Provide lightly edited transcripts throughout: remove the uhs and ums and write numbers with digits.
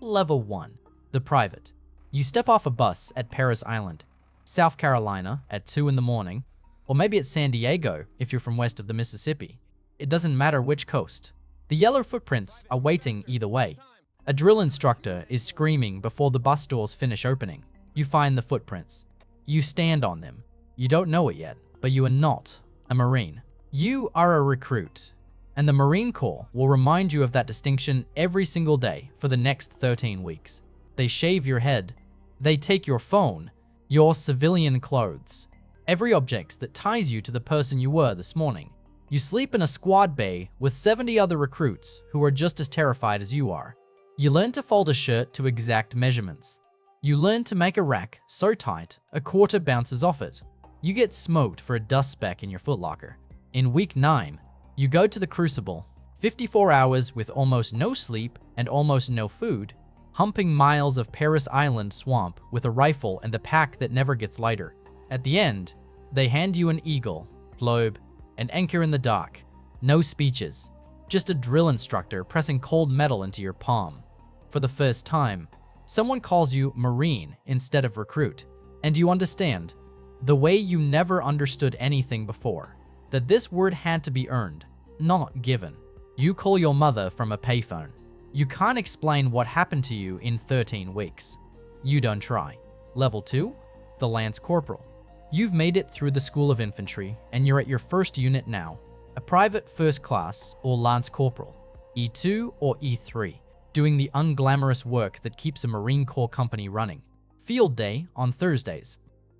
Level 1. The Private. You step off a bus at Parris Island, South Carolina at 2 in the morning, or maybe it's San Diego if you're from west of the Mississippi. It doesn't matter which coast. The yellow footprints are waiting either way. A drill instructor is screaming before the bus doors finish opening. You find the footprints. You stand on them. You don't know it yet, but you are not a Marine. You are a recruit, and the Marine Corps will remind you of that distinction every single day for the next 13 weeks. They shave your head. They take your phone, your civilian clothes, every object that ties you to the person you were this morning. You sleep in a squad bay with 70 other recruits who are just as terrified as you are. You learn to fold a shirt to exact measurements. You learn to make a rack so tight a quarter bounces off it. You get smoked for a dust speck in your footlocker. In week 9, you go to the Crucible, 54 hours with almost no sleep and almost no food, humping miles of Parris Island swamp with a rifle and a pack that never gets lighter. At the end, they hand you an eagle, globe, and anchor in the dark. No speeches, just a drill instructor pressing cold metal into your palm. For the first time, someone calls you Marine instead of recruit, and you understand, the way you never understood anything before, that this word had to be earned, not given. You call your mother from a payphone. You can't explain what happened to you in 13 weeks. You don't try. Level 2, the Lance Corporal. You've made it through the School of Infantry, and you're at your first unit now, a private first class or Lance Corporal, E2 or E3, doing the unglamorous work that keeps a Marine Corps company running. Field day on Thursdays.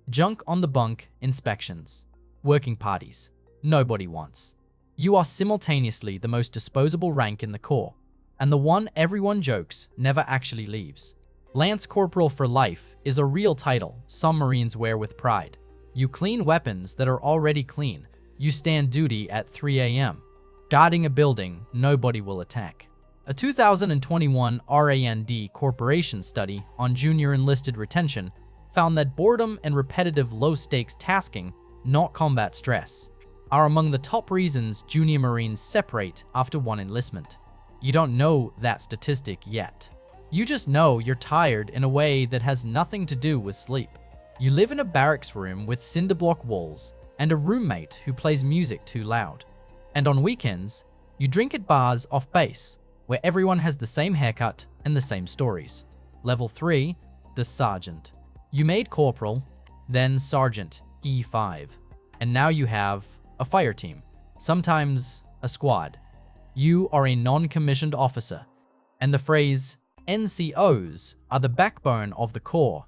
Junk on the bunk inspections. Working parties. Nobody wants. You are simultaneously the most disposable rank in the Corps, and the one everyone jokes never actually leaves. Lance Corporal for life is a real title some Marines wear with pride. You clean weapons that are already clean. You stand duty at 3 a.m., guarding a building nobody will attack. A 2021 RAND Corporation study on junior enlisted retention found that boredom and repetitive low-stakes tasking, not combat stress, are among the top reasons junior Marines separate after one enlistment. You don't know that statistic yet. You just know you're tired in a way that has nothing to do with sleep. You live in a barracks room with cinder block walls and a roommate who plays music too loud. And on weekends, you drink at bars off base, where everyone has the same haircut and the same stories. Level 3, the Sergeant. You made Corporal, then Sergeant, E5, and now you have a fire team, sometimes a squad. You are a non-commissioned officer, and the phrase NCOs are the backbone of the Corps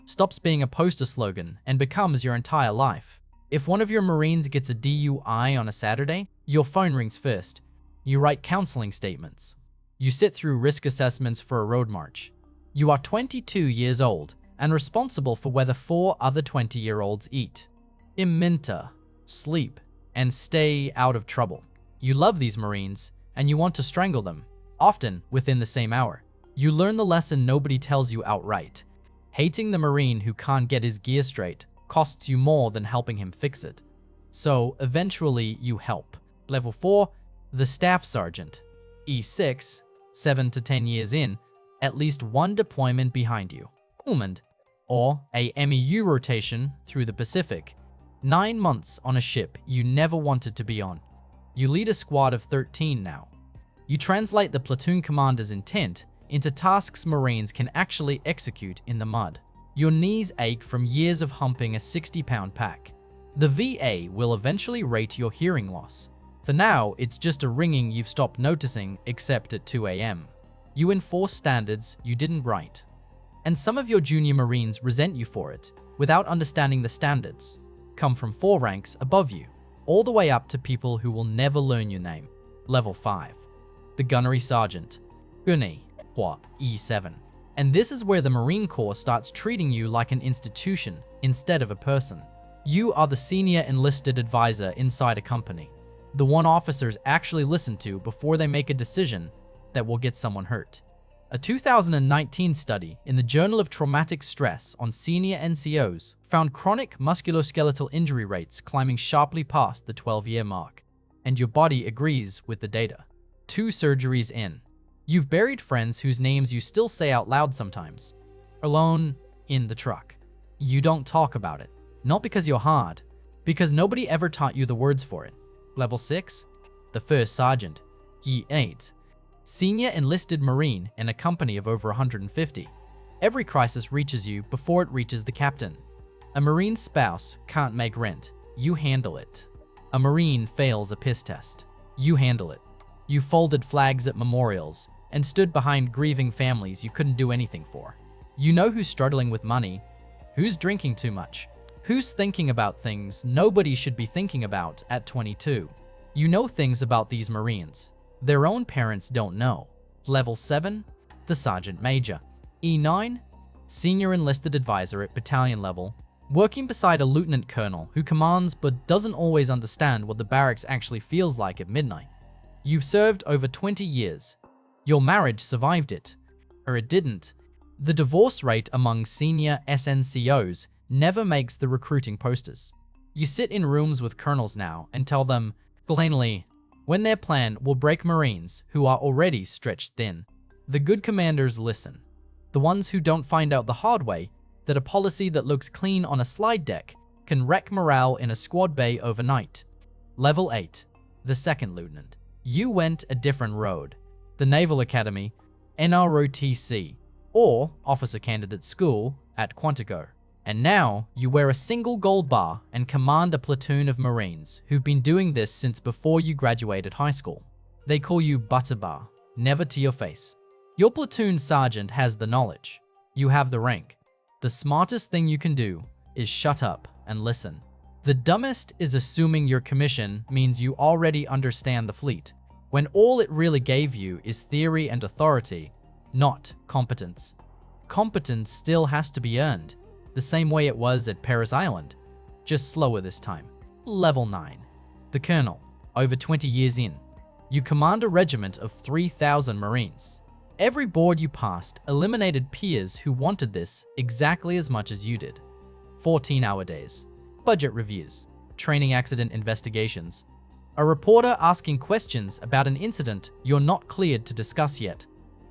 stops being a poster slogan and becomes your entire life. If one of your Marines gets a DUI on a Saturday, your phone rings first. You write counseling statements. You sit through risk assessments for a road march. You are 22 years old and responsible for whether 4 other 20-year-olds eat, imminta, sleep, and stay out of trouble. You love these Marines, and you want to strangle them, often within the same hour. You learn the lesson nobody tells you outright. Hating the Marine who can't get his gear straight costs you more than helping him fix it. So, eventually, you help. Level 4, the Staff Sergeant. E6, 7 to 10 years in, at least one deployment behind you. Pullman, or a MEU rotation through the Pacific. 9 months on a ship you never wanted to be on. You lead a squad of 13 now. You translate the platoon commander's intent into tasks Marines can actually execute in the mud. Your knees ache from years of humping a 60-pound pack. The VA will eventually rate your hearing loss. For now, it's just a ringing you've stopped noticing except at 2 a.m. You enforce standards you didn't write. And some of your junior Marines resent you for it, without understanding the standards. Come from 4 ranks above you, all the way up to people who will never learn your name. Level 5. The Gunnery Sergeant. Gunny, or E7. And this is where the Marine Corps starts treating you like an institution instead of a person. You are the senior enlisted advisor inside a company. The one officers actually listen to before they make a decision that will get someone hurt. A 2019 study in the Journal of Traumatic Stress on senior NCOs found chronic musculoskeletal injury rates climbing sharply past the 12-year mark, and your body agrees with the data. 2 surgeries in. You've buried friends whose names you still say out loud sometimes. Alone in the truck. You don't talk about it. Not because you're hard, because nobody ever taught you the words for it. Level 6. The First Sergeant. Year 8. Senior enlisted Marine in a company of over 150. Every crisis reaches you before it reaches the captain. A Marine spouse can't make rent. You handle it. A Marine fails a piss test. You handle it. You folded flags at memorials and stood behind grieving families you couldn't do anything for. You know who's struggling with money, who's drinking too much, who's thinking about things nobody should be thinking about at 22. You know things about these Marines their own parents don't know. Level 7. The Sergeant Major. E9. Senior enlisted advisor at battalion level, working beside a lieutenant colonel who commands but doesn't always understand what the barracks actually feels like at midnight. You've served over 20 years. Your marriage survived it, or it didn't. The divorce rate among senior SNCOs never makes the recruiting posters. You sit in rooms with colonels now and tell them, plainly, when their plan will break Marines who are already stretched thin. The good commanders listen. The ones who don't find out the hard way that a policy that looks clean on a slide deck can wreck morale in a squad bay overnight. Level 8. The Second Lieutenant. You went a different road. The Naval Academy, NROTC, or Officer Candidate School at Quantico. And now you wear a single gold bar and command a platoon of Marines who've been doing this since before you graduated high school. They call you Butterbar, never to your face. Your platoon sergeant has the knowledge. You have the rank. The smartest thing you can do is shut up and listen. The dumbest is assuming your commission means you already understand the fleet, when all it really gave you is theory and authority, not competence. Competence still has to be earned, the same way it was at Parris Island, just slower this time. Level 9. The Colonel, over 20 years in. You command a regiment of 3,000 Marines. Every board you passed eliminated peers who wanted this exactly as much as you did. 14-hour days, budget reviews, training accident investigations, a reporter asking questions about an incident you're not cleared to discuss yet.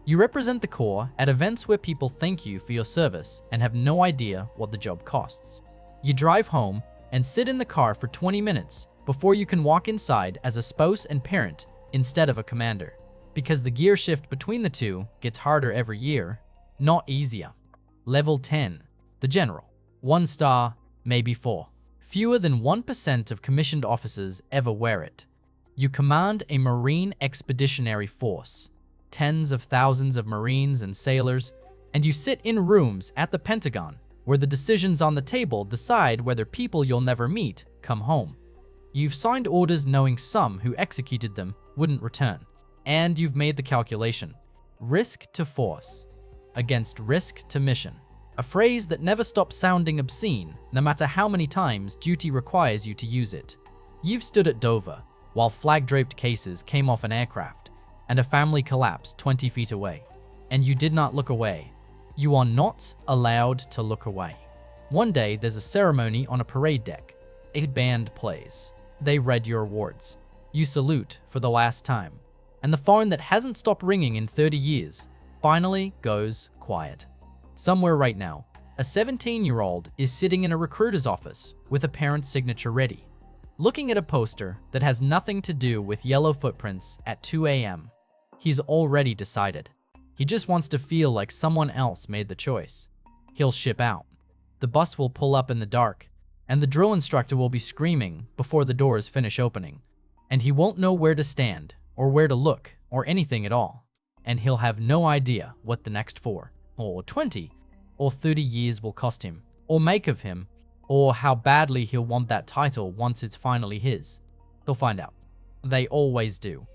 You represent the Corps at events where people thank you for your service and have no idea what the job costs. You drive home and sit in the car for 20 minutes before you can walk inside as a spouse and parent instead of a commander. Because the gear shift between the two gets harder every year, not easier. Level 10. The General. 1 star, maybe 4. Fewer than 1% of commissioned officers ever wear it. You command a Marine Expeditionary Force, tens of thousands of Marines and sailors, and you sit in rooms at the Pentagon where the decisions on the table decide whether people you'll never meet come home. You've signed orders knowing some who executed them wouldn't return. And you've made the calculation. Risk to force against risk to mission. A phrase that never stops sounding obscene, no matter how many times duty requires you to use it. You've stood at Dover while flag-draped cases came off an aircraft and a family collapsed 20 feet away. And you did not look away. You are not allowed to look away. One day there's a ceremony on a parade deck. A band plays. They read your awards. You salute for the last time. And the phone that hasn't stopped ringing in 30 years finally goes quiet. Somewhere right now, a 17-year-old is sitting in a recruiter's office with a parent's signature ready, looking at a poster that has nothing to do with yellow footprints at 2 a.m. He's already decided. He just wants to feel like someone else made the choice. He'll ship out. The bus will pull up in the dark, and the drill instructor will be screaming before the doors finish opening, and he won't know where to stand or where to look, or anything at all. And he'll have no idea what the next 4, or 20, or 30 years will cost him, or make of him, or how badly he'll want that title once it's finally his. He'll find out. They always do.